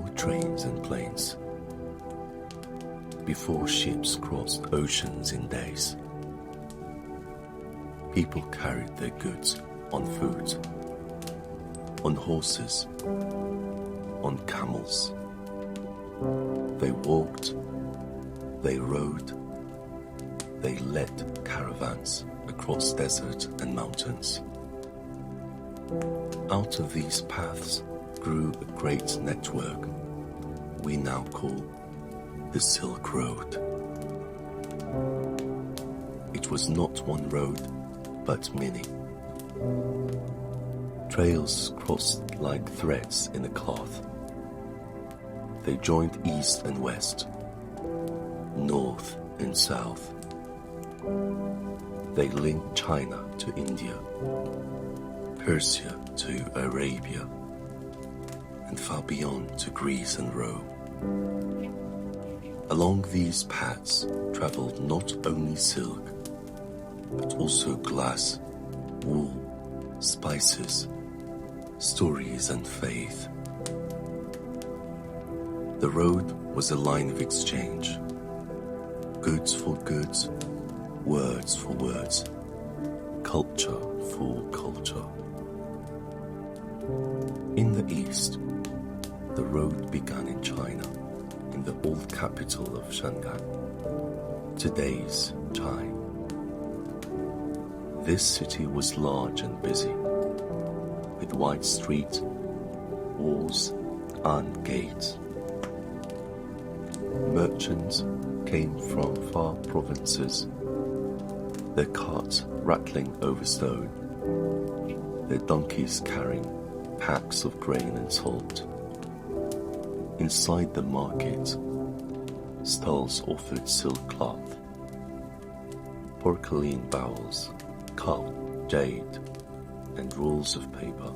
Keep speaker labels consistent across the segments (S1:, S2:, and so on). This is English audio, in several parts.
S1: before trains and planes, before ships crossed oceans in days, people carried their goods on foot, on horses, on camels. They walked, they rode, they led caravans across desert and mountains. Out of these paths grew a great network we now call the Silk Road. It was not one road, but many. Trails crossed like threads in a cloth. They joined east and west, north and south. They linked China to India, Persia to Arabia, and far beyond to Greece and Rome. Along these paths traveled not only silk, but also glass, wool, spices, stories and faith. The road was a line of exchange, goods for goods, words for words, culture for culture. In the east, the road began in China, in the old capital of Shanghai, today's Chai. This city was large and busy, with wide streets, walls, and gates. Merchants came from far provinces, their carts rattling over stone, their donkeys carrying packs of grain and salt. Inside the market, stalls offered silk cloth, porcelain bowls, carved jade, and rolls of paper.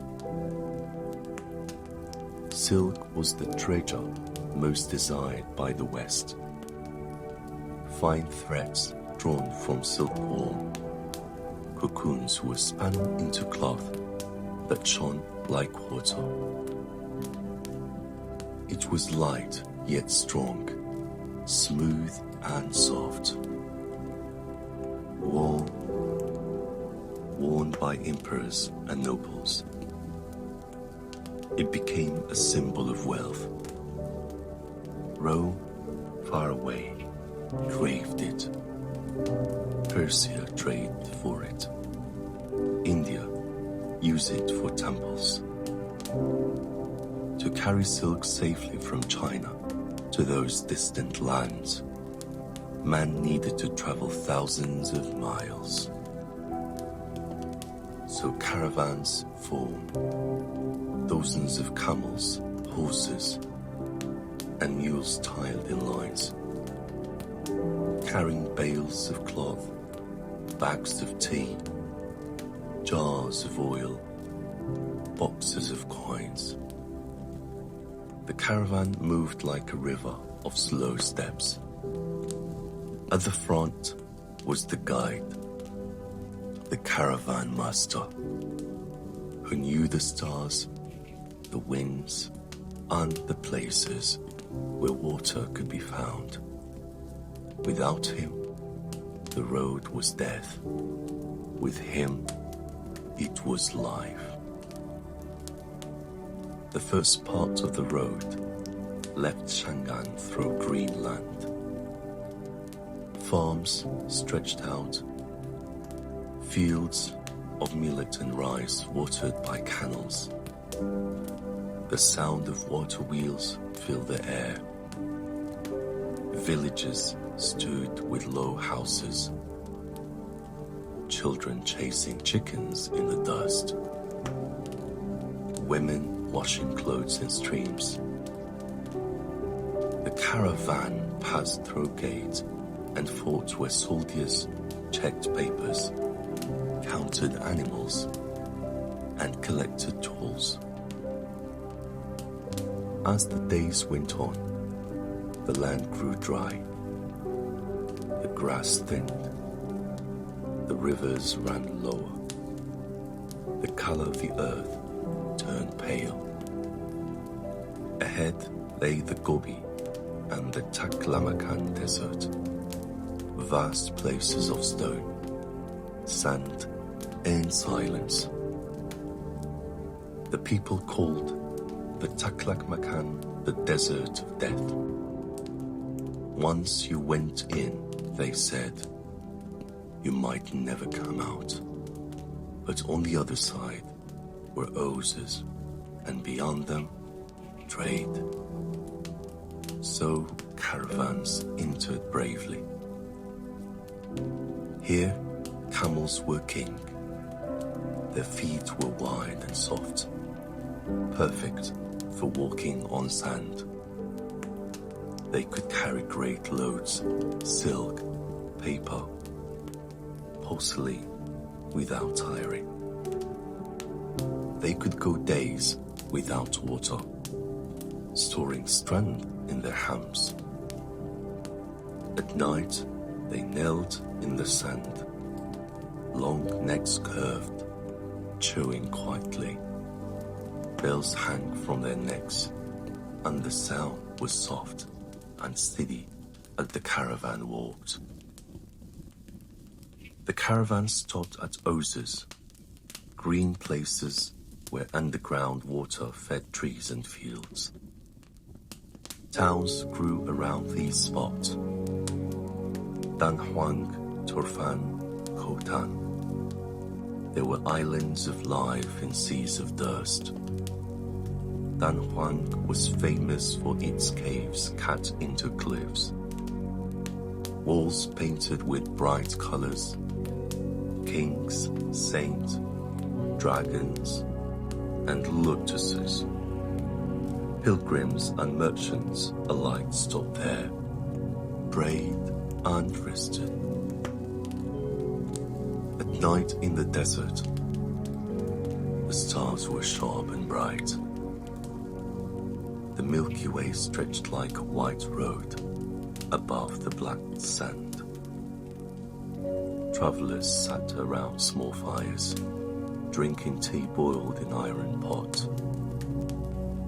S1: Silk was the treasure most desired by the West. Fine threads drawn from silkworm, cocoons were spun into cloth that shone like water. It was light yet strong, smooth and soft. Worn by emperors and nobles. It became a symbol of wealth. Rome, far away, craved it. Persia traded for it. India used it for temples. To carry silk safely from China to those distant lands, man needed to travel thousands of miles. So caravans formed, dozens of camels, horses, and mules tiled in lines, carrying bales of cloth, bags of tea, jars of oil, boxes of coins. The caravan moved like a river of slow steps. At the front was the guide, the caravan master, who knew the stars, the winds, and the places where water could be found. Without him, the road was death. With him, it was life. The first part of the road left Shangan through green land. Farms stretched out, fields of millet and rice watered by canals. The sound of water wheels filled the air. Villages stood with low houses, children chasing chickens in the dust, women washing clothes in streams. The caravan passed through gates and forts where soldiers checked papers, counted animals, and collected tolls. As the days went on, the land grew dry. The grass thinned. The rivers ran lower. The color of the earth turned pale. Ahead, lay the Gobi and the Taklamakan Desert, vast places of stone, sand, and silence. The people called the Taklamakan the Desert of Death. Once you went in, they said, you might never come out. But on the other side were oases, and beyond them, trade. So caravans entered bravely. Here, camels were king. Their feet were wide and soft, perfect for walking on sand. They could carry great loads, silk, paper, porcelain, without tiring. They could go days without water, storing strength in their hams. At night, they knelt in the sand, long necks curved, chewing quietly. Bells hung from their necks, and the sound was soft and steady as the caravan walked. The caravan stopped at oases, green places where underground water fed trees and fields. Towns grew around these spots: Danhuang, Turfan, Khotan. There were islands of life in seas of dust. Danhuang was famous for its caves cut into cliffs, walls painted with bright colors, kings, saints, dragons, and lotuses. Pilgrims and merchants alike stopped there, prayed and rested. At night in the desert, the stars were sharp and bright. The Milky Way stretched like a white road above the black sand. Travelers sat around small fires, drinking tea boiled in iron pots.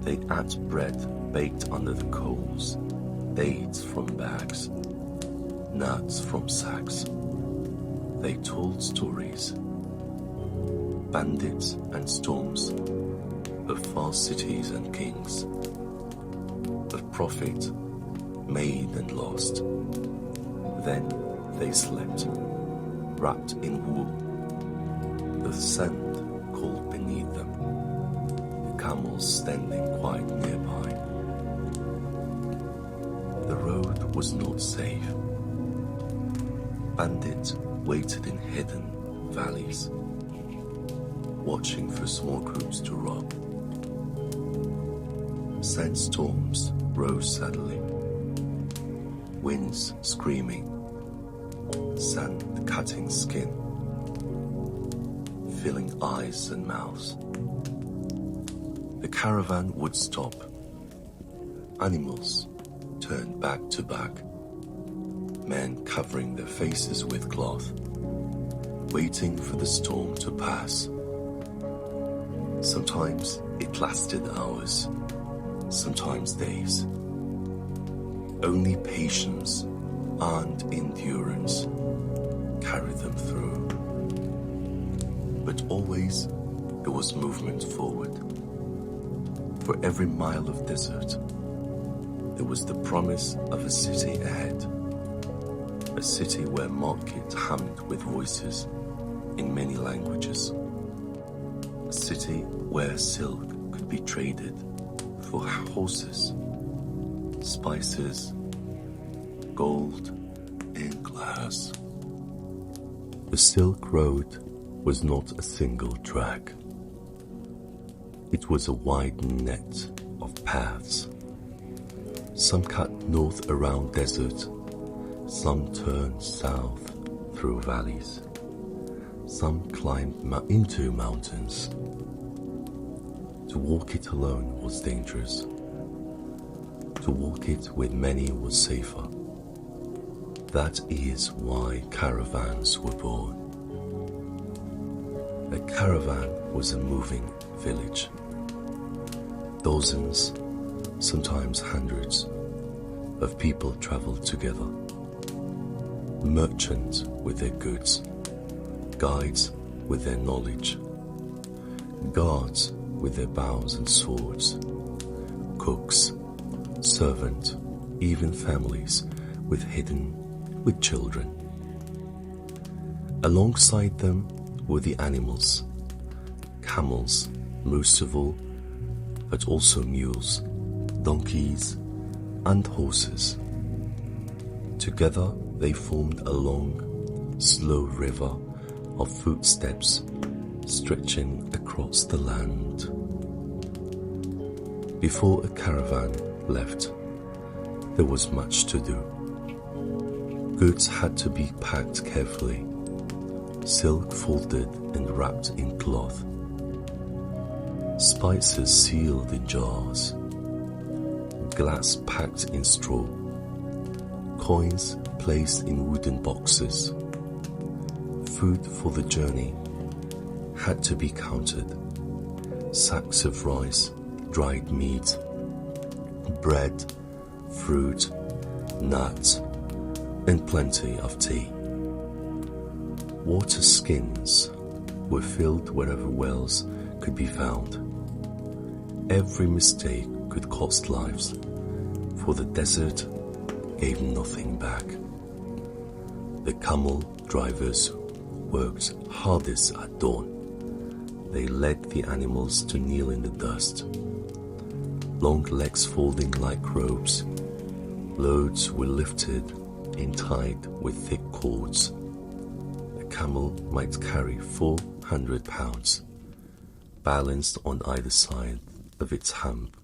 S1: They ate bread baked under the coals, dates from bags, nuts from sacks. They told stories, bandits and storms, of far cities and kings, of profit made and lost. Then they slept, wrapped in wool, the sand cold beneath them, camels standing quite nearby. The road was not safe. Bandits waited in hidden valleys, watching for small groups to rob. Sandstorms rose suddenly, winds screaming, sand cutting skin, filling eyes and mouths. The caravan would stop. Animals turned back to back, men covering their faces with cloth, waiting for the storm to pass. Sometimes it lasted hours, sometimes days. Only patience and endurance carried them through. But always there was movement forward. For every mile of desert, there was the promise of a city ahead. A city where markets hummed with voices in many languages. A city where silk could be traded for horses, spices, gold, and glass. The Silk Road was not a single track. It was a wide net of paths. Some cut north around desert, some turned south through valleys, some climbed into mountains. To walk it alone was dangerous. To walk it with many was safer. That is why caravans were born. A caravan was a moving village. Dozens, sometimes hundreds, of people traveled together. Merchants with their goods, guides with their knowledge, guards with their bows and swords, cooks, servants, even families with children. Alongside them were the animals, camels most of all, but also mules, donkeys, and horses. Together they formed a long, slow river of footsteps stretching across the land. Before a caravan left, there was much to do. Goods had to be packed carefully, silk folded and wrapped in cloth, spices sealed in jars, glass packed in straw, coins placed in wooden boxes. Food for the journey had to be counted. Sacks of rice, dried meat, bread, fruit, nuts, and plenty of tea. Water skins were filled wherever wells could be found. Every mistake could cost lives, for the desert gave nothing back. The camel drivers worked hardest at dawn. They led the animals to kneel in the dust. Long legs folding like robes, loads were lifted and tied with thick cords. A camel might carry 400 pounds, balanced on either side of its hump.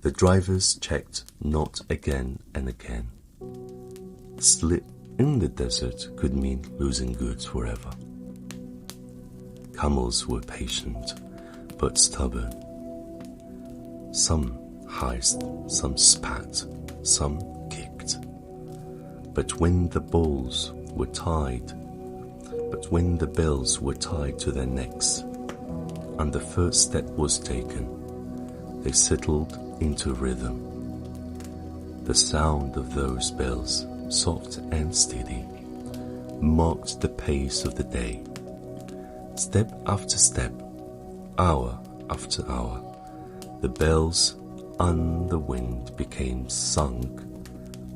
S1: The drivers checked not again and again. Slip in the desert could mean losing goods forever. Camels were patient, but stubborn. Some hissed, some spat, some kicked. But when the bells were tied to their necks, and the first step was taken, they settled into rhythm. The sound of those bells, soft and steady, marked the pace of the day. Step after step, hour after hour, the bells and the wind became song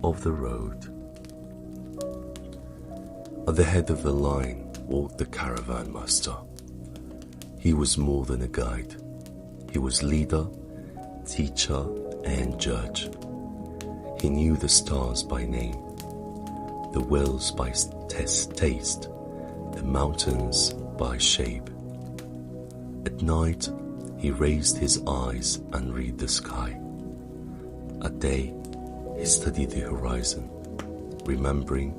S1: of the road. At the head of the line walked the caravan master. He was more than a guide. He was leader, teacher, and judge. He knew the stars by name, the wells by taste, the mountains by shape. At night, he raised his eyes and read the sky. At day, he studied the horizon, remembering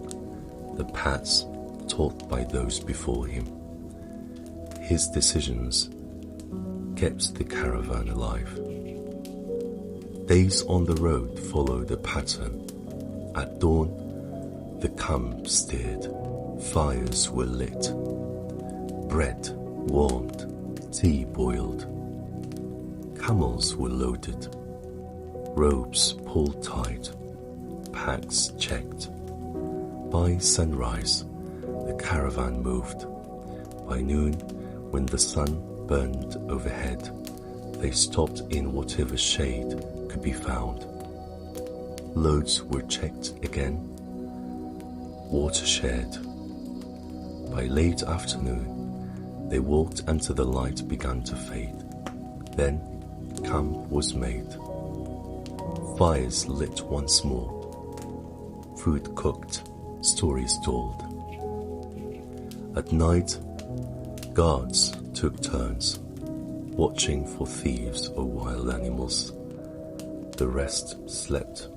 S1: the paths taught by those before him. His decisions kept the caravan alive. Days on the road followed a pattern. At dawn, the camp stirred, fires were lit, bread warmed, tea boiled. Camels were loaded, ropes pulled tight, packs checked. By sunrise, the caravan moved. By noon, when the sun burned overhead, they stopped in whatever shade could be found. Loads were checked again, water shared. By late afternoon, they walked until the light began to fade. Then camp was made. Fires lit once more. Food cooked, stories told. At night, guards took turns, watching for thieves or wild animals. The rest slept,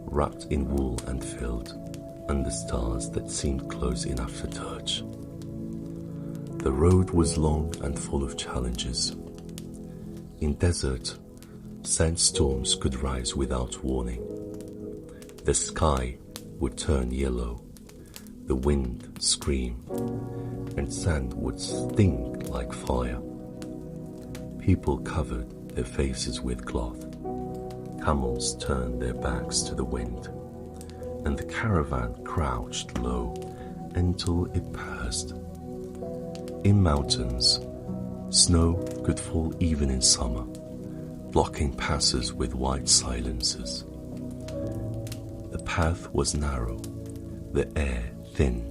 S1: wrapped in wool and filled under stars that seemed close enough to touch. The road was long and full of challenges. In desert, sandstorms could rise without warning. The sky would turn yellow, the wind scream, and sand would sting like fire. People covered their faces with cloth, Camels turned their backs to the wind, and the caravan crouched low until it passed. In mountains, snow could fall even in summer, blocking passes with white silences. The path was narrow, the air thin,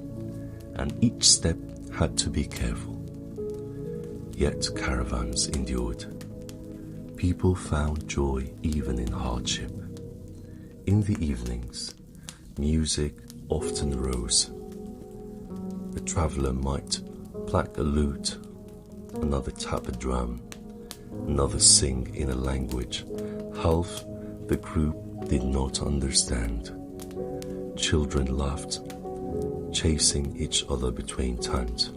S1: and each step had to be careful. Yet caravans endured. People found joy even in hardship. In the evenings, music often rose. A traveller might pluck a lute, another tap a drum, another sing in a language half the group did not understand. Children laughed, chasing each other between towns.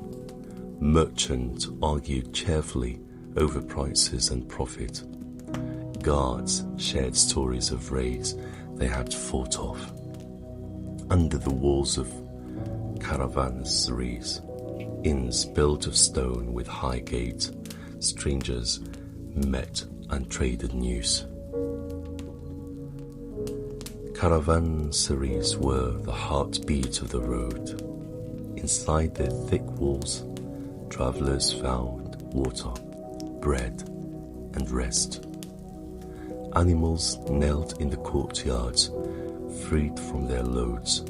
S1: Merchants argued cheerfully over prices and profit. Guards shared stories of raids they had fought off. Under the walls of caravanserais, inns built of stone with high gates, strangers met and traded news. Caravanserais were the heartbeat of the road. Inside their thick walls, travelers found water, bread, and rest. Animals knelt in the courtyards, freed from their loads.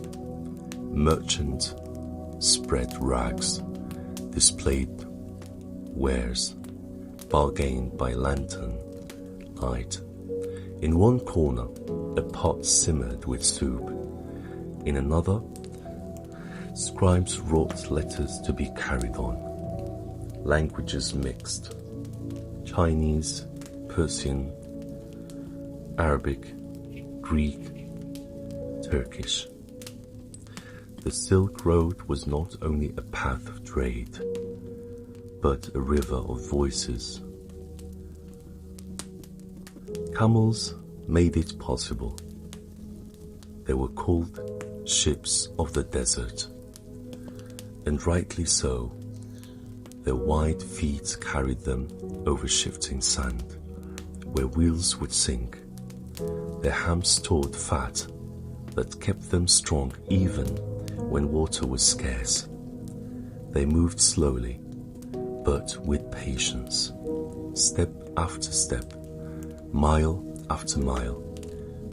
S1: Merchants spread rags, displayed wares, bargained by lantern light. In one corner, a pot simmered with soup. In another, scribes wrote letters to be carried on. Languages mixed: Chinese, Persian, Arabic, Greek, Turkish. The Silk Road was not only a path of trade, but a river of voices. Camels made it possible. They were called ships of the desert, and rightly so. Their wide feet carried them over shifting sand, where wheels would sink. Their hams stored fat that kept them strong even when water was scarce. They moved slowly, but with patience, step after step, mile after mile.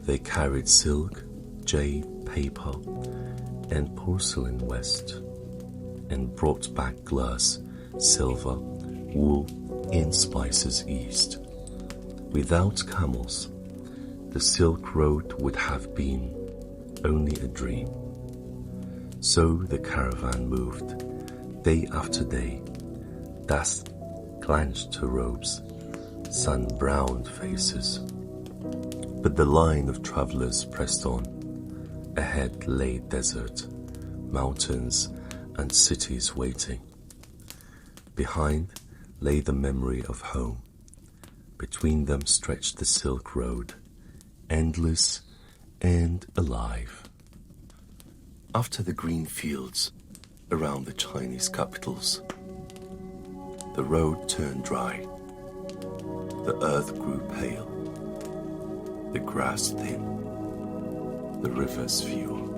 S1: They carried silk, jade, paper, and porcelain west, and brought back glass, silver, wool, and spices east. Without camels, the Silk Road would have been only a dream. So the caravan moved, day after day, dust clenched to robes, sun-browned faces. But the line of travelers pressed on. Ahead lay desert, mountains, and cities waiting. Behind lay the memory of home. Between them stretched the Silk Road, endless and alive. After the green fields around the Chinese capitals, the road turned dry. The earth grew pale, the grass thin, the rivers few.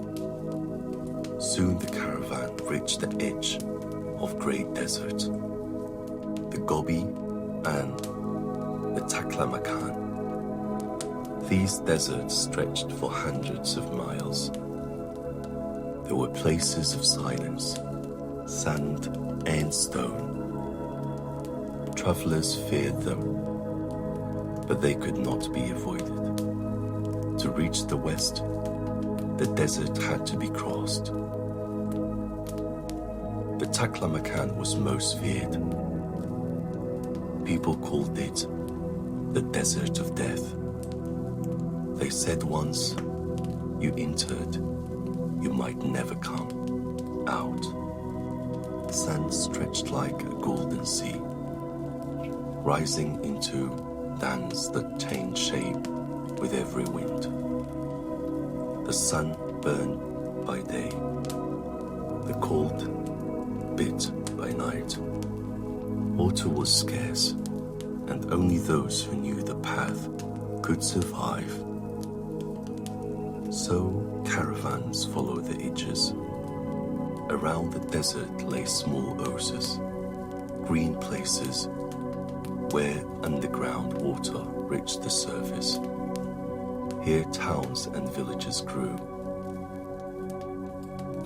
S1: Soon the caravan reached the edge of great desert, the Gobi and the Taklamakan. These deserts stretched for hundreds of miles. There were places of silence, sand and stone. Travelers feared them, but they could not be avoided. To reach the west, the desert had to be crossed. The Taklamakan was most feared. People called it the Desert of Death. They said once you entered, you might never come out. Sand stretched like a golden sea, rising into dance that changed shape with every wind. The sun burned by day, the cold bit by night. Water was scarce, and only those who knew the path could survive. So caravans follow the edges. Around the desert lay small oases, green places where underground water reached the surface. Here towns and villages grew.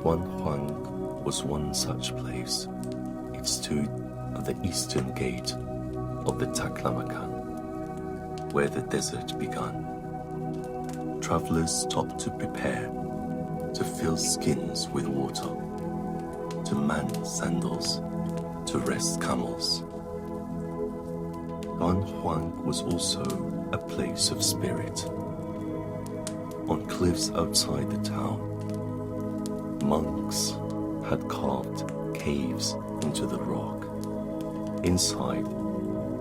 S1: Huang was one such place. It stood at the eastern gate of the Taklamakan, where the desert began. Travelers stopped to prepare, to fill skins with water, to mend sandals, to rest camels. Huang was also a place of spirit. On cliffs outside the town, monks had carved caves into the rock. Inside,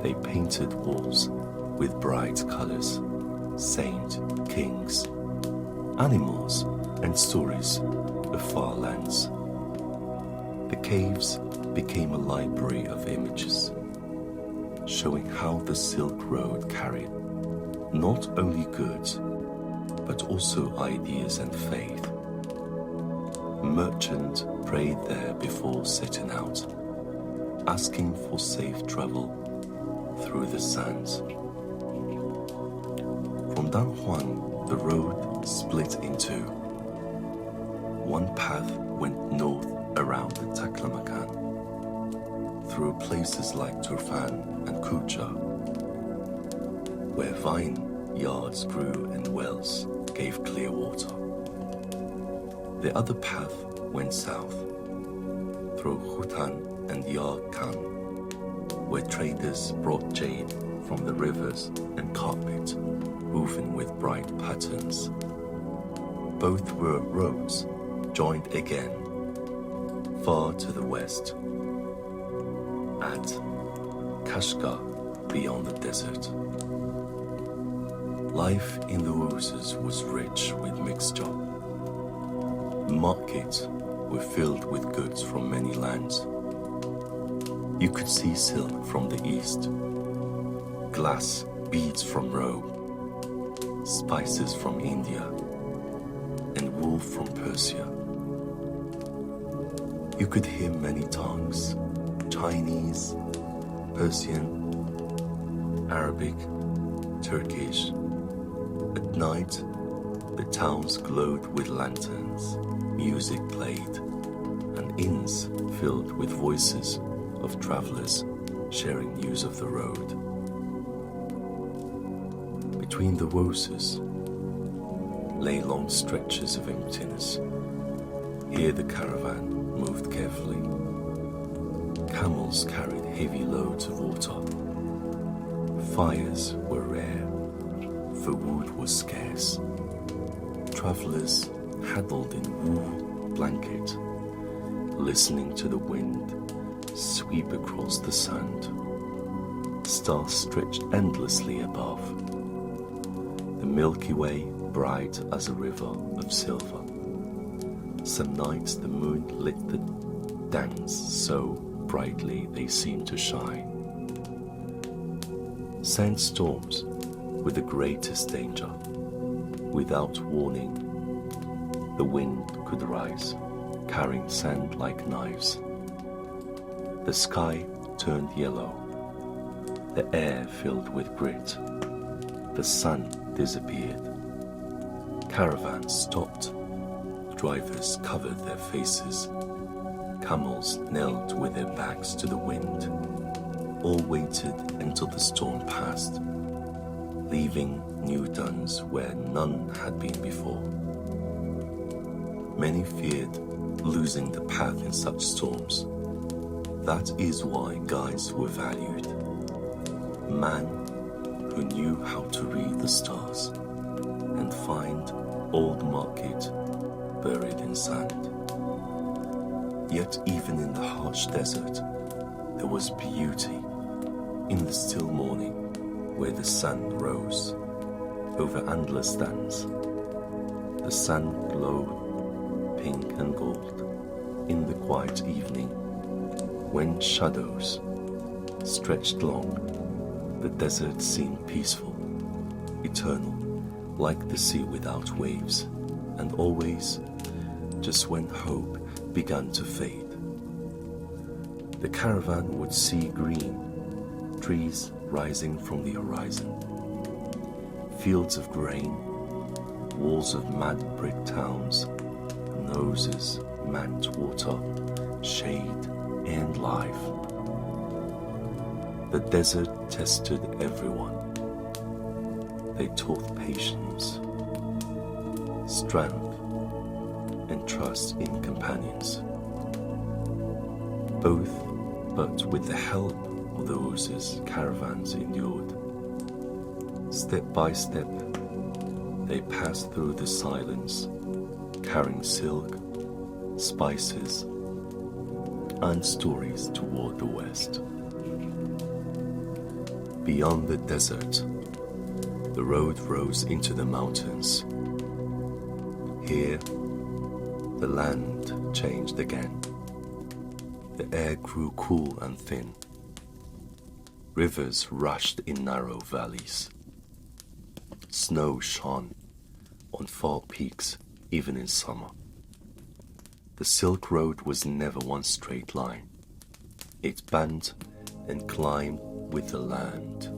S1: they painted walls with bright colors, saints, kings, animals, and stories of far lands. The caves became a library of images, showing how the Silk Road carried not only goods, but also ideas and faith. Merchants prayed there before setting out, asking for safe travel through the sands. From Danhuang, the road split in two. One path went north around the Taklamakan, through places like Turfan and Kucha, where vine yards grew and wells gave clear water. The other path went south, through Hutan and Yarkhan, where traders brought jade from the rivers and carpet, woven with bright patterns. Both were roads joined again, far to the west, at Kashgar, beyond the desert. Life in the oases was rich with mixture. Markets were filled with goods from many lands. You could see silk from the east, glass beads from Rome, spices from India, and wool from Persia. You could hear many tongues: Chinese, Persian, Arabic, Turkish. At night, the towns glowed with lanterns, music played, and inns filled with voices of travelers sharing news of the road. Between the oases lay long stretches of emptiness. Here the caravan moved carefully. Camels carried heavy loads of water. Fires were rare, for wood was scarce. Travelers huddled in wool blanket, listening to the wind sweep across the sand. Stars stretched endlessly above. The Milky Way bright as a river of silver. Some nights the moon lit the dance so brightly they seemed to shine. Sandstorms were the greatest danger. Without warning, the wind could rise, carrying sand like knives. The sky turned yellow, the air filled with grit. The sun disappeared. Caravans stopped. Drivers covered their faces. Camels knelt with their backs to the wind. All waited until the storm passed, leaving new duns where none had been before. Many feared losing the path in such storms. That is why guides were valued. Man who knew how to read the stars and find old market buried in sand. Yet even in the harsh desert, there was beauty in the still morning where the sun rose over endless lands. The sun glowed pink and gold in the quiet evening when shadows stretched long. The desert seemed peaceful, eternal, like the sea without waves. and always just when hope began to fade. The caravan would see green, trees rising from the horizon, fields of grain, walls of mad brick towns, and hoses meant water, shade, and life. The desert tested everyone. They taught patience, strength, and trust in companions. Both, but with the help of the horses, caravans endured. Step by step, they passed through the silence, carrying silk, spices, and stories toward the west. Beyond the desert, the road rose into the mountains. Here, the land changed again. The air grew cool and thin. Rivers rushed in narrow valleys. Snow shone on far peaks even in summer. The Silk Road was never one straight line. It bent and climbed with the land.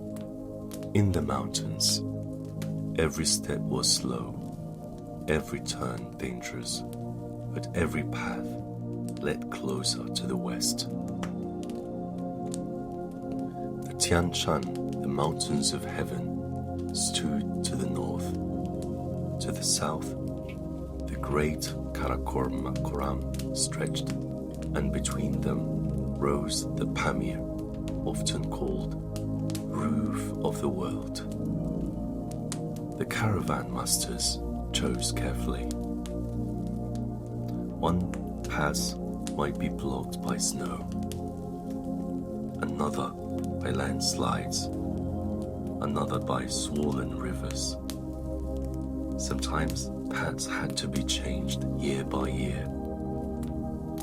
S1: In the mountains, every step was slow, every turn dangerous, but every path led closer to the west. The Tian Shan, the mountains of heaven, stood to the north. To the south, the great Karakoram stretched, and between them rose the Pamir, often called roof of the world. The caravan masters chose carefully. One pass might be blocked by snow, another by landslides, another by swollen rivers. Sometimes paths had to be changed year by year,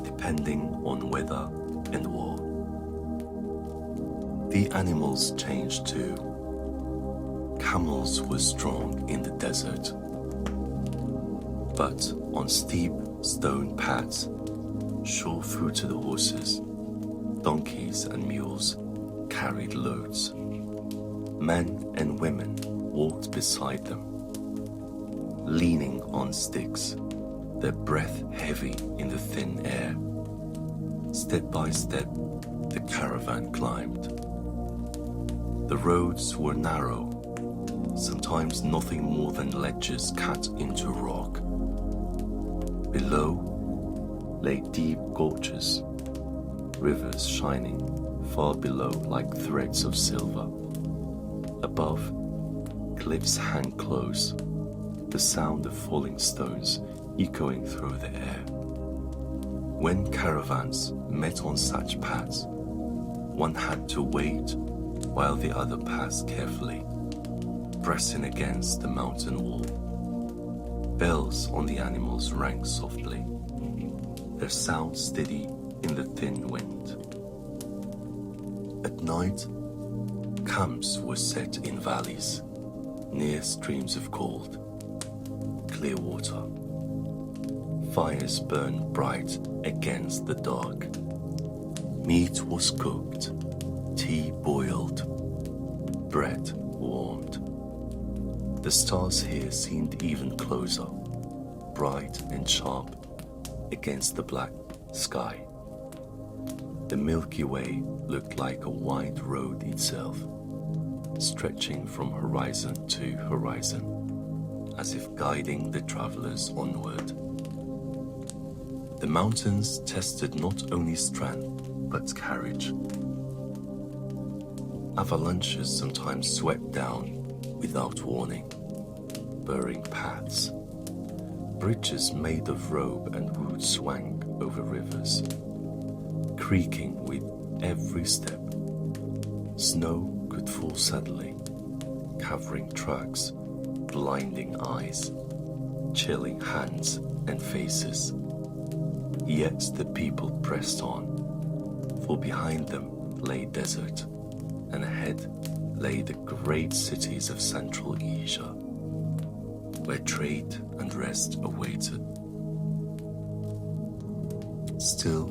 S1: depending on weather and war. The animals changed too. Camels were strong in the desert, but on steep stone paths, sure-footed horses, donkeys and mules carried loads. Men and women walked beside them, leaning on sticks, their breath heavy in the thin air. Step by step, the caravan climbed. The roads were narrow, sometimes nothing more than ledges cut into rock. Below lay deep gorges, rivers shining far below like threads of silver. Above, cliffs hang close, the sound of falling stones echoing through the air. When caravans met on such paths, one had to wait while the other passed carefully, pressing against the mountain wall. Bells on the animals rang softly, their sound steady in the thin wind. At night, camps were set in valleys, near streams of cold, clear water. Fires burned bright against the dark. Meat was cooked, tea boiled, bread warmed. The stars here seemed even closer, bright and sharp against the black sky. The Milky Way looked like a wide road itself, stretching from horizon to horizon, as if guiding the travelers onward. The mountains tested not only strength, but courage. Avalanches sometimes swept down without warning, burying paths. Bridges made of rope and wood swung over rivers, creaking with every step. Snow could fall suddenly, covering trucks, blinding eyes, chilling hands and faces. Yet the people pressed on, for behind them lay desert, and ahead lay the great cities of Central Asia. where trade and rest awaited. Still,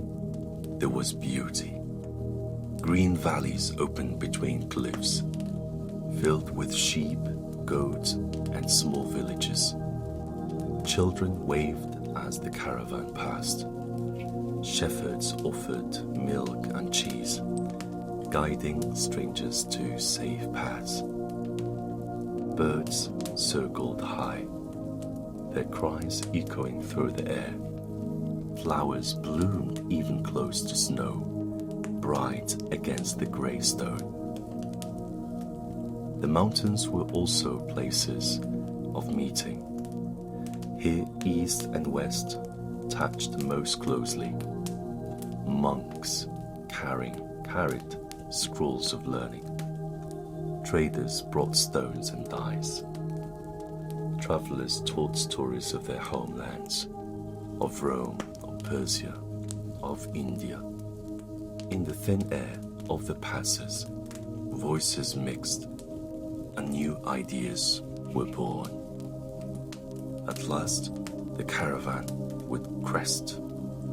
S1: there was beauty. Green valleys opened between cliffs, filled with sheep, goats, and small villages. Children waved as the caravan passed. Shepherds offered milk and cheese, guiding strangers to safe paths. Birds circled high, their cries echoing through the air. Flowers bloomed even close to snow, bright against the grey stone. The mountains were also places of meeting. Here east and west touched most closely. Monks carried scrolls of learning. Traders brought stones and dyes. Travelers told stories of their homelands, of Rome, of Persia, of India. In the thin air of the passes, voices mixed, and new ideas were born. At last, the caravan would crest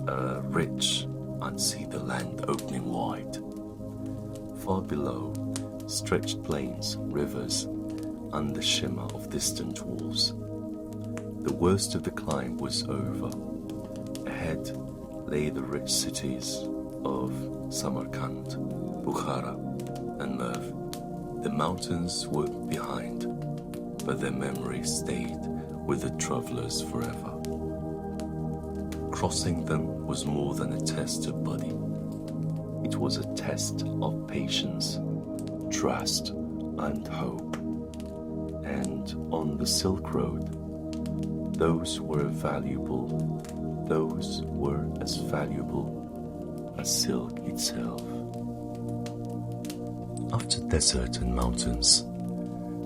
S1: a ridge and see the land opening wide. Far below, stretched plains, rivers, and the shimmer of distant walls. The worst of the climb was over. Ahead lay the rich cities of Samarkand, Bukhara, and Merv. The mountains were behind, but their memory stayed with the travelers forever. Crossing them was more than a test of body. It was a test of patience, trust, and hope. And on the Silk Road, those were as valuable as silk itself. After desert and mountains,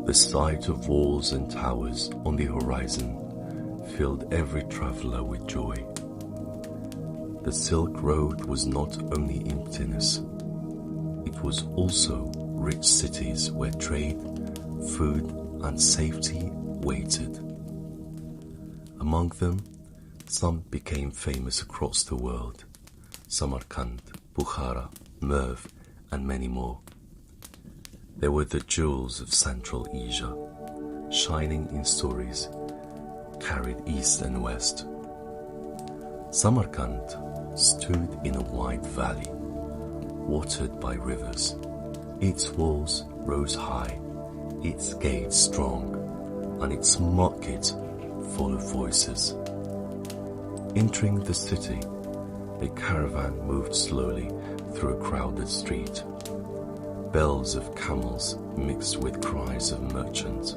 S1: the sight of walls and towers on the horizon filled every traveler with joy. The Silk Road was not only emptiness, it was also rich cities where trade, food, and safety waited. Among them, some became famous across the world: Samarkand, Bukhara, Merv, and many more. They were the jewels of Central Asia, shining in stories carried east and west. Samarkand stood in a wide valley, watered by rivers. Its walls rose high, its gates strong, and its market full of voices. Entering the city, the caravan moved slowly through a crowded street. Bells of camels mixed with cries of merchants.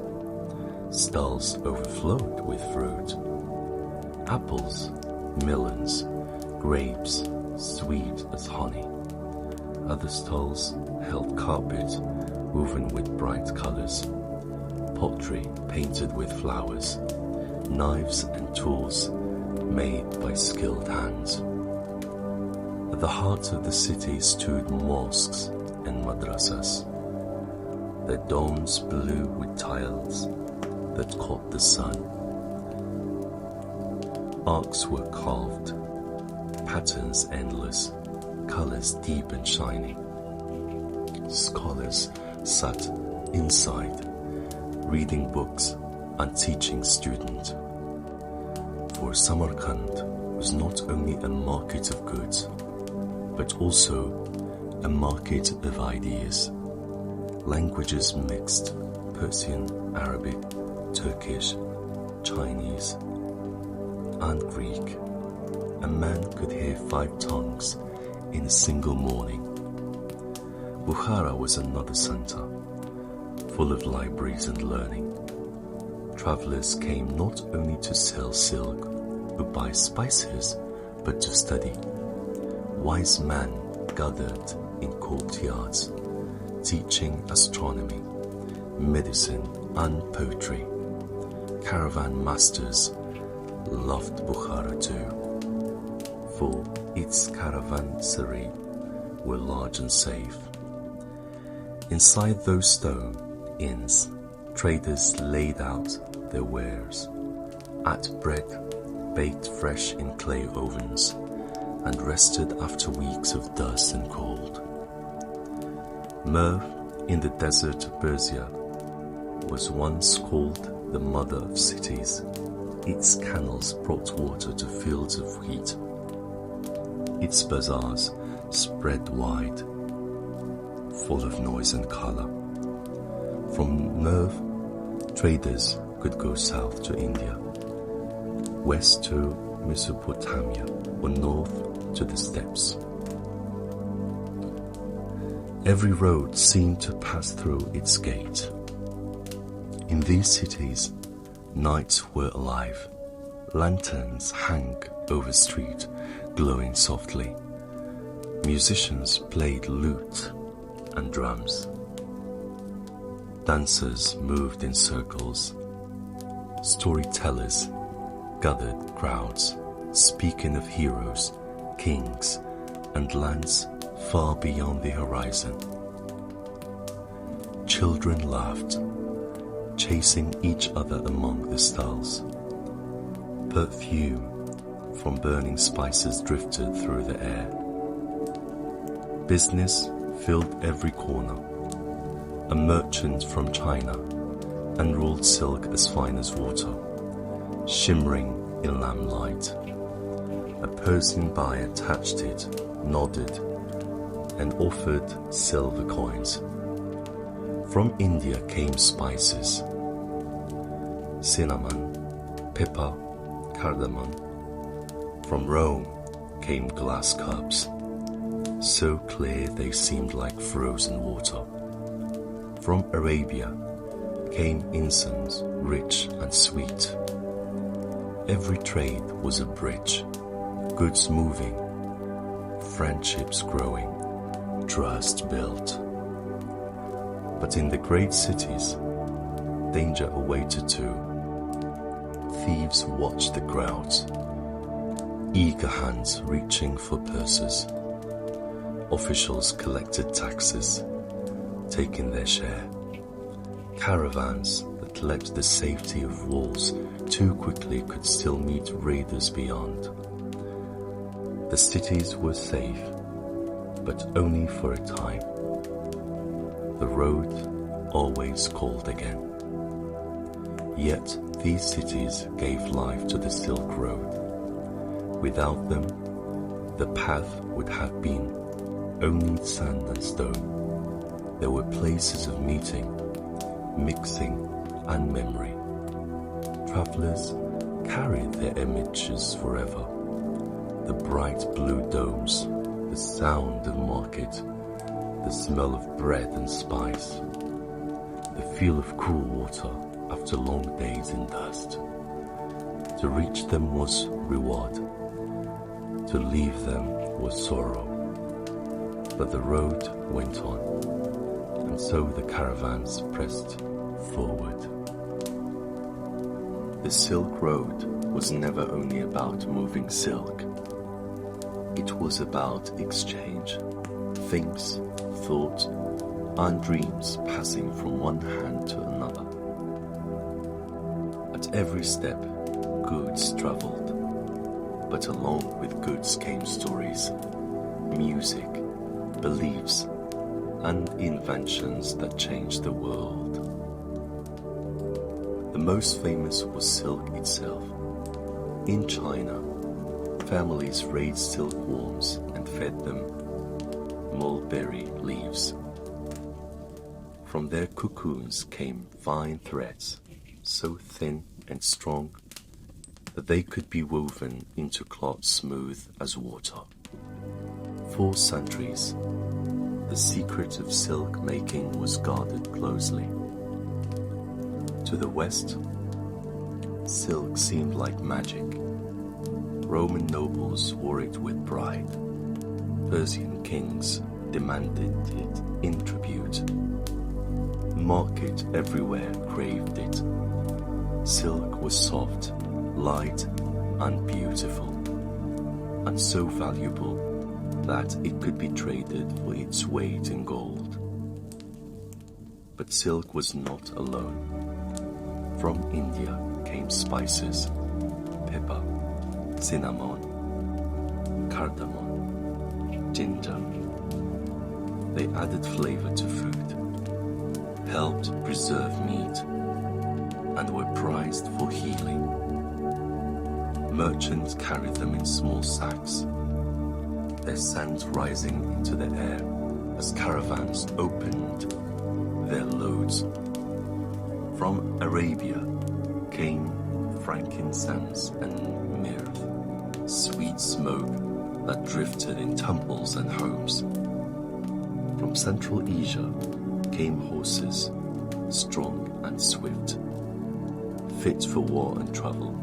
S1: Stalls overflowed with fruit. Apples, melons, grapes, sweet as honey. Other stalls held carpet woven with bright colors, pottery painted with flowers, knives and tools made by skilled hands. At the heart of the city stood mosques and madrasas, their domes blue with tiles that caught the sun. Arcs were carved, patterns endless, colors deep and shining. Scholars sat inside, reading books and teaching students. For Samarkand was not only a market of goods, but also a market of ideas. Languages mixed: Persian, Arabic, Turkish, Chinese, and Greek. A man could hear 5 tongues in a single morning. Bukhara was another center, full of libraries and learning. Travelers came not only to sell silk or buy spices, but to study. Wise men gathered in courtyards, teaching astronomy, medicine, and poetry. Caravan masters loved Bukhara too, for its caravanserai were large and safe. Inside those stone inns, traders laid out their wares, ate bread baked fresh in clay ovens, and rested after weeks of dust and cold. Merv, in the desert of Persia, was once called the mother of cities. Its canals brought water to fields of wheat. Its bazaars spread wide, full of noise and color. From Merv, traders could go south to India, west to Mesopotamia, or north to the steppes. Every road seemed to pass through its gate. In these cities, nights were alive. Lanterns hung over street, glowing softly. Musicians played lute and drums. Dancers moved in circles. Storytellers gathered crowds, speaking of heroes, kings, and lands far beyond the horizon. Children laughed, chasing each other among the stalls. Perfume from burning spices drifted through the air. Business filled every corner. A merchant from China unrolled silk as fine as water, shimmering in lamplight. A Persian buyer touched it, nodded, and offered silver coins. From India came spices, cinnamon, pepper, cardamom. From Rome came glass cups, so clear they seemed like frozen water. From Arabia came incense, rich and sweet. Every trade was a bridge, goods moving, friendships growing, trust built. But in the great cities, danger awaited too. Thieves watched the crowds, eager hands reaching for purses. Officials collected taxes, taking their share. Caravans that left the safety of walls too quickly could still meet raiders beyond. The cities were safe, but only for a time. The road always called again. Yet these cities gave life to the Silk Road. Without them, the path would have been only sand and stone. There were places of meeting, mixing, and memory. Travelers carried their images forever. The bright blue domes, the sound of market, the smell of bread and spice, the feel of cool water after long days in dust. To reach them was reward, to leave them was sorrow. But the road went on, and so the caravans pressed forward. The Silk Road was never only about moving silk. It was about exchange, things, thought, and dreams passing from one hand to another. At every step, goods traveled, but along with goods came stories, music, beliefs, and inventions that changed the world. The most famous was silk itself. In China, families raised silkworms and fed them mulberry leaves. From their cocoons came fine threads, so thin and strong that they could be woven into cloth smooth as water. For centuries, the secret of silk making was guarded closely. To the west, silk seemed like magic. Roman nobles wore it with pride. Persian kings demanded it in tribute. Market everywhere craved it. Silk was soft, light, and beautiful, and so valuable that it could be traded for its weight in gold. But silk was not alone. From India came spices, pepper, cinnamon, cardamom, ginger. They added flavor to food, helped preserve meat, and were prized for healing. Merchants carried them in small sacks, their scent rising into the air as caravans opened their loads. From Arabia came frankincense and myrrh, sweet smoke that drifted in temples and homes. From Central Asia came horses, strong and swift, fit for war and travel.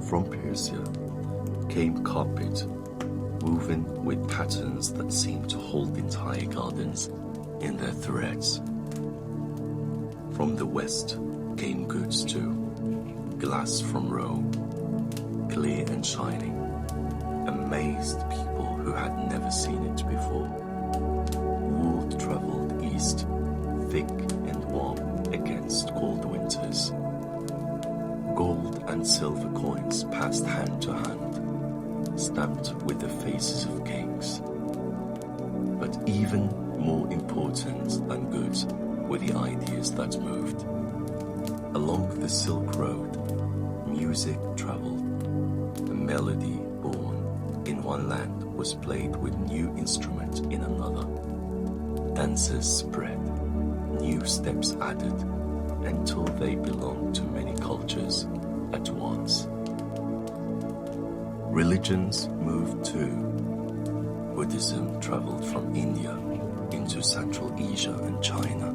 S1: From Persia came carpet, woven with patterns that seemed to hold entire gardens in their threads. From the west came goods too, glass from Rome, clear and shining, amazed people who had never seen it before. Wool traveled east, thick and warm against cold winters. Gold and silver coins passed hand to hand, stamped with the faces of kings. But even more important than goods were the ideas that moved. Along the Silk Road, music traveled. A melody born in one land was played with new instrument in another. Dances spread, new steps added, until they belonged to many cultures at once. Religions moved too. Buddhism traveled from India into Central Asia and China.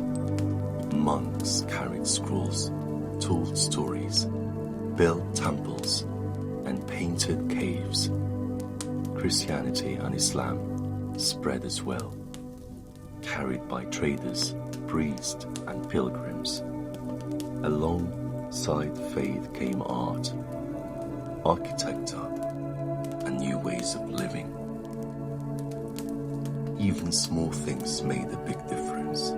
S1: Monks carried scrolls, told stories, built temples, and painted caves. Christianity and Islam spread as well, carried by traders, priests, and pilgrims. Alongside faith came art, architecture, and new ways of living. Even small things made a big difference.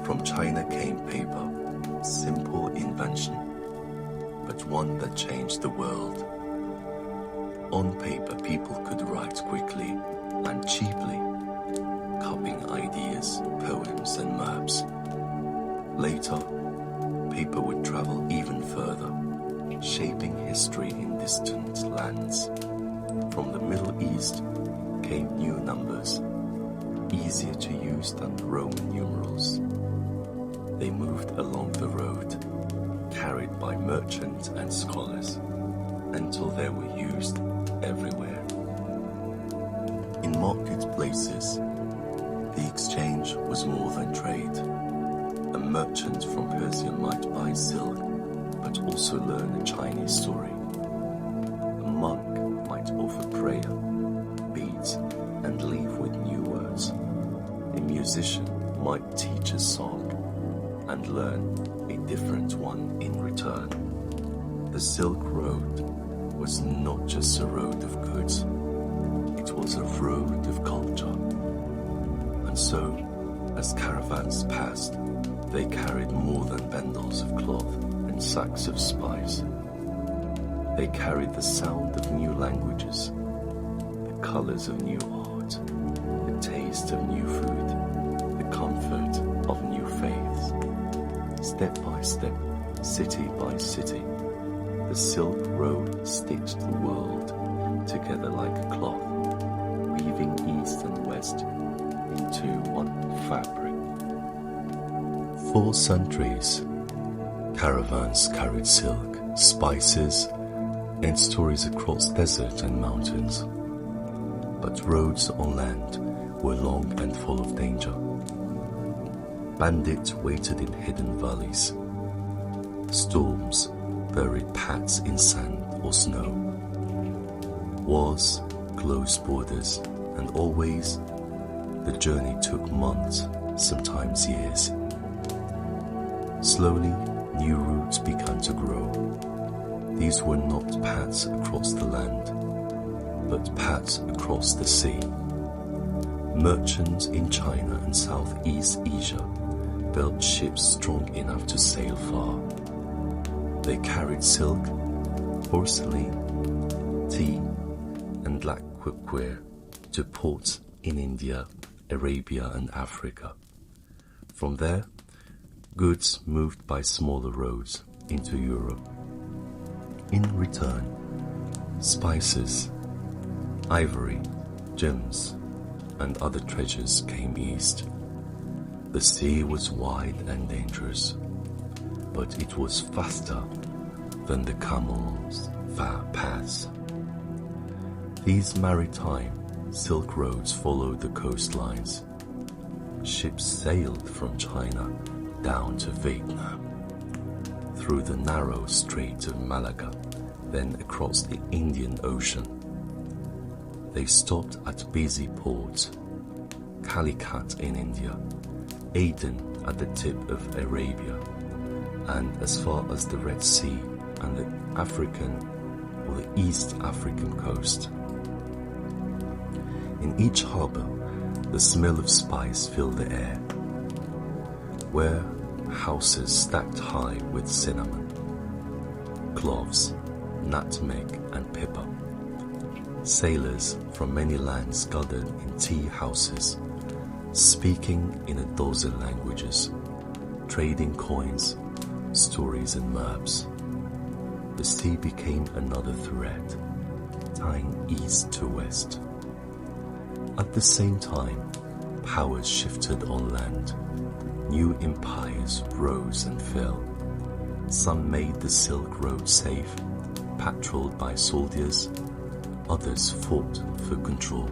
S1: From China came paper, simple invention, but one that changed the world. On paper, people could write quickly and cheaply, copying ideas, poems, and maps. Later, paper would travel even further, shaping history in distant lands. From the Middle East came new numbers, easier to use than Roman numerals. They moved along the road, carried by merchants and scholars, until they were used everywhere. In marketplaces, the exchange was more than trade. A merchant from Persia might buy silk, but also learn a Chinese story. A monk might offer prayer, beads, and leave with new words. A musician might teach a song and learn a different one in return. The Silk Road was not just a road of goods, it was a road of culture. And so, as caravans passed, they carried more than bundles of cloth and sacks of spice. They carried the sound of new languages, the colors of new art, the taste of new food, the comfort of new faiths. Step by step, city by city, the Silk Road stitched the world together like a cloth, weaving east and west into one fabric. For centuries, caravans carried silk, spices, and stories across desert and mountains. But roads on land were long and full of danger. Bandits waited in hidden valleys. Storms buried paths in sand or snow. Wars closed borders, and always the journey took months, sometimes years. Slowly, new routes began to grow. These were not paths across the land, but paths across the sea. Merchants in China and Southeast Asia built ships strong enough to sail far. They carried silk, porcelain, tea, and lacquerware to ports in India, Arabia, and Africa. From there, goods moved by smaller roads into Europe. In return, spices, ivory, gems, and other treasures came east. The sea was wide and dangerous, but it was faster than the camel's paths. These maritime silk roads followed the coastlines. Ships sailed from China down to Vietnam, through the narrow Strait of Malacca, then across the Indian Ocean. They stopped at busy ports, Calicut in India, Aden at the tip of Arabia, and as far as the Red Sea and the African or the East African coast. In each harbor, the smell of spice filled the air. Warehouses stacked high with cinnamon, cloves, nutmeg, and pepper. Sailors from many lands gathered in tea houses, speaking in a dozen languages, trading coins, stories, and maps. The sea became another thread, tying east to west. At the same time, powers shifted on land. New empires rose and fell. Some made the Silk Road safe, patrolled by soldiers. Others fought for control,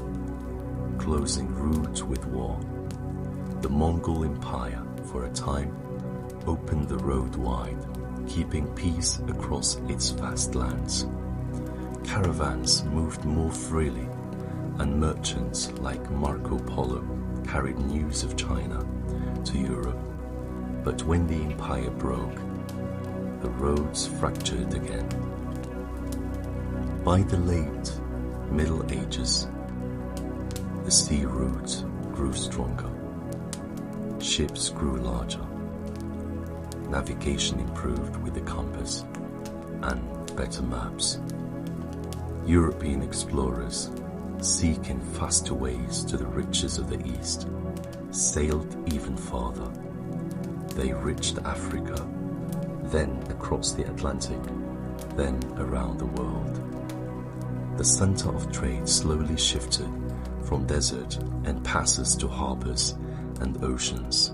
S1: closing routes with war. The Mongol Empire, for a time, opened the road wide, keeping peace across its vast lands. Caravans moved more freely, and merchants like Marco Polo carried news of China to Europe. But when the empire broke, the roads fractured again. By the late Middle Ages, the sea routes grew stronger. Ships grew larger. Navigation improved with the compass and better maps. European explorers, seeking faster ways to the riches of the East, sailed even farther. They reached Africa, then across the Atlantic, then around the world. The center of trade slowly shifted from desert and passes to harbors and oceans.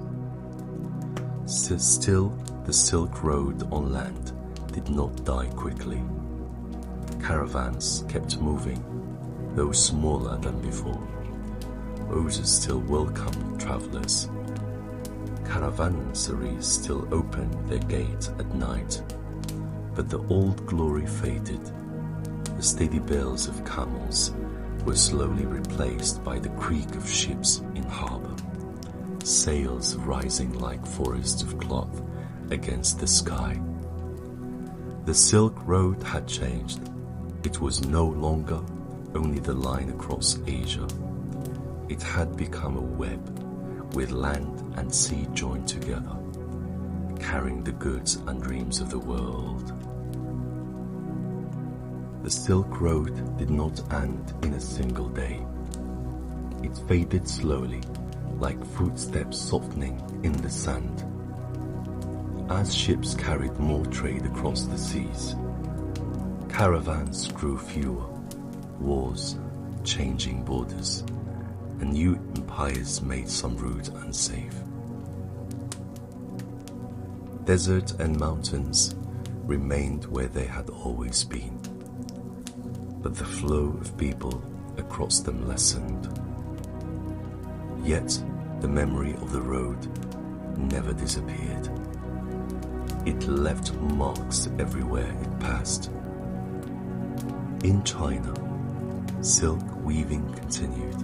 S1: Still, the Silk Road on land did not die quickly. Caravans kept moving, though smaller than before. Oases still welcomed travelers. Caravansaries still opened their gates at night. But the old glory faded. The steady bells of camels were slowly replaced by the creak of ships in harbor, sails rising like forests of cloth against the sky. The Silk Road had changed. It was no longer only the line across Asia. It had become a web with land and sea joined together, carrying the goods and dreams of the world. The Silk Road did not end in a single day. It faded slowly, like footsteps softening in the sand. As ships carried more trade across the seas, caravans grew fewer, wars changing borders, and new empires made some routes unsafe. Desert and mountains remained where they had always been, but the flow of people across them lessened. Yet the memory of the road never disappeared. It left marks everywhere it passed. In China, silk weaving continued,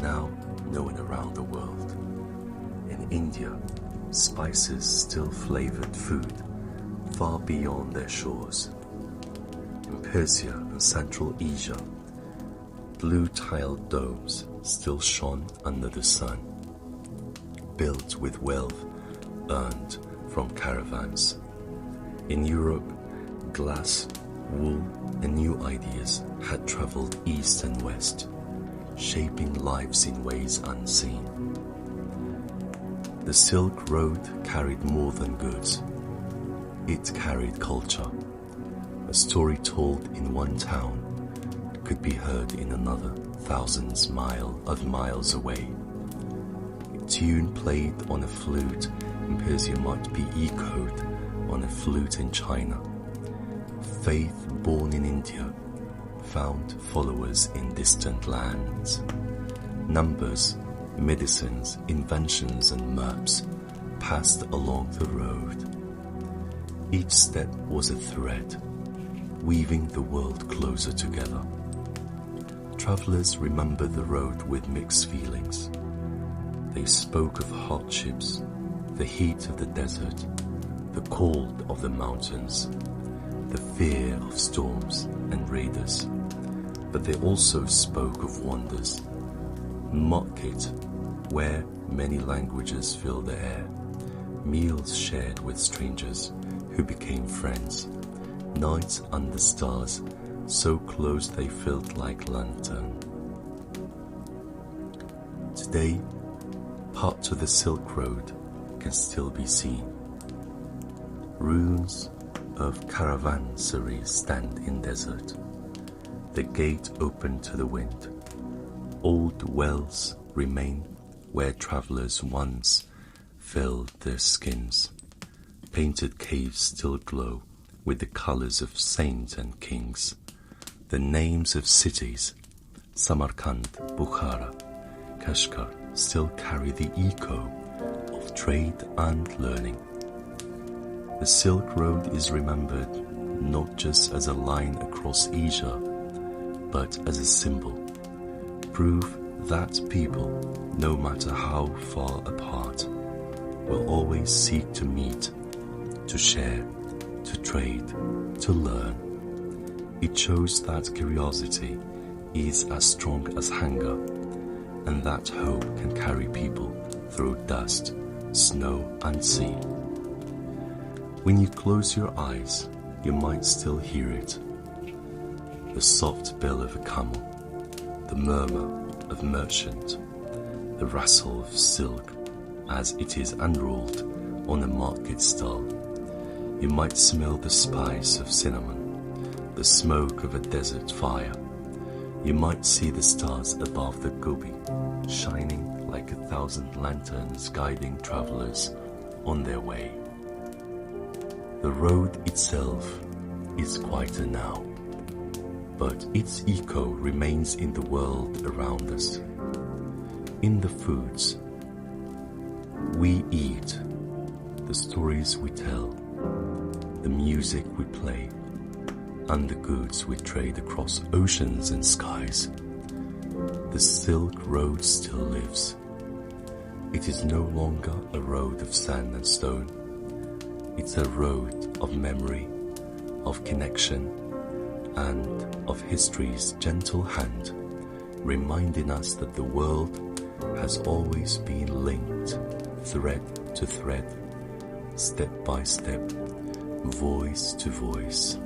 S1: now known around the world. In India, spices still flavored food far beyond their shores. In Persia and Central Asia, blue-tiled domes still shone under the sun, built with wealth earned from caravans. In Europe, glass, wool, and new ideas had traveled east and west, shaping lives in ways unseen. The Silk Road carried more than goods. It carried culture. A story told in one town could be heard in another thousands of miles away. A tune played on a flute in Persia might be echoed on a flute in China. Faith born in India found followers in distant lands. Numbers, medicines, inventions, and maps passed along the road. Each step was a thread, weaving the world closer together. Travelers remembered the road with mixed feelings. They spoke of hardships, the heat of the desert, the cold of the mountains, the fear of storms and raiders. But they also spoke of wonders. Market, where many languages filled the air, meals shared with strangers who became friends, nights under stars so close they felt like lantern. Today, parts of the Silk Road can still be seen. Ruins of caravanserais stand in desert, the gate open to the wind. Old wells remain where travelers once filled their skins. Painted caves still glow with the colors of saints and kings. The names of cities, Samarkand, Bukhara, Kashgar, still carry the echo of trade and learning. The Silk Road is remembered not just as a line across Asia, but as a symbol, proof that people, no matter how far apart, will always seek to meet, to share, to trade, to learn. It shows that curiosity is as strong as hunger, and that hope can carry people through dust, snow, and sea. When you close your eyes, you might still hear it. The soft bell of a camel, the murmur of merchant, the rustle of silk as it is unrolled on a market stall. You might smell the spice of cinnamon, the smoke of a desert fire. You might see the stars above the Gobi, shining like 1,000 lanterns guiding travelers on their way. The road itself is quieter now, but its echo remains in the world around us. In the foods we eat, the stories we tell, the music we play, and the goods we trade across oceans and skies, the Silk Road still lives. It is no longer a road of sand and stone. It's a road of memory, of connection, and of history's gentle hand, reminding us that the world has always been linked, thread to thread, step by step, voice to voice.